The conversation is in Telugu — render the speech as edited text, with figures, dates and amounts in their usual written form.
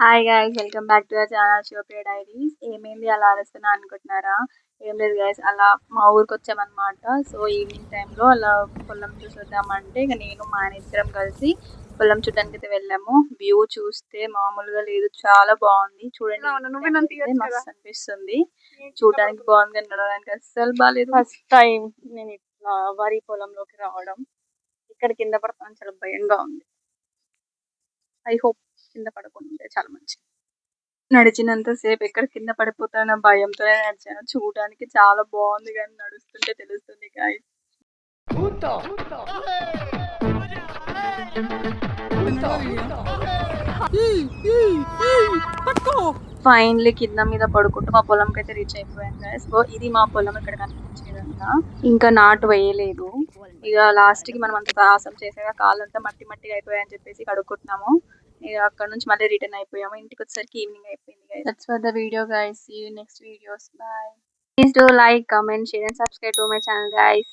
Hi guys, welcome back to our channel Shivapriya diaries. ఏమైంది అలా అరుస్తున్నా అనుకుంటున్నారా? ఏం లేదు గైస్, అలా మా ఊరికి వచ్చామన్నమాట. సో ఈవినింగ్ టైంలో అలా పొలం చూసొద్దామంటే ఇక నేను మా ఆయన ఇద్దరం కలిసి పొలం చూడడానికి అయితే వెళ్ళాము. వ్యూ చూస్తే మామూలుగా లేదు, చాలా బాగుంది. చూడండి, మస్తు అనిపిస్తుంది. చూడడానికి బాగుంది కానీ నడవడానికి అస్సలు బాగాలేదు. ఫస్ట్ టైం నేను ఇట్లా వరి పొలంలోకి రావడం. ఇక్కడ కింద పడతాను, చాలా భయంగా ఉంది. ఐ హోప్ కింద పడకుండా చాలా మంచిది. నడిచినంత సేపు ఎక్కడ కింద పడిపోతానో భయంతోనే నడిచాను. చూడడానికి చాలా బాగుంది కానీ నడుస్తుంటే తెలుస్తుంది గాయ్స్. ఫైనలీ కింద మీద పడుకుంటూ మా పొలంకి అయితే రీచ్ అయిపోయాను గైస్. ఇది మా పొలం, ఇక్కడ కనిపించేదంతా. ఇంకా నాటు వేయలేదు. ఇక లాస్ట్ కి మనం అంత సాహసం చేసాక కాళ్ళంతా మట్టి మట్టిగా అయిపోయాయని చెప్పేసి కడుక్కుంటున్నాము. ఇక అక్కడ నుంచి మళ్ళీ రిటర్న్ అయిపోయాము. ఇంటికి వచ్చేసరికి ఈవినింగ్ అయిపోయింది guys. That's for the video guys. See you next videos. Bye. Please do like, comment, share and subscribe to my channel guys.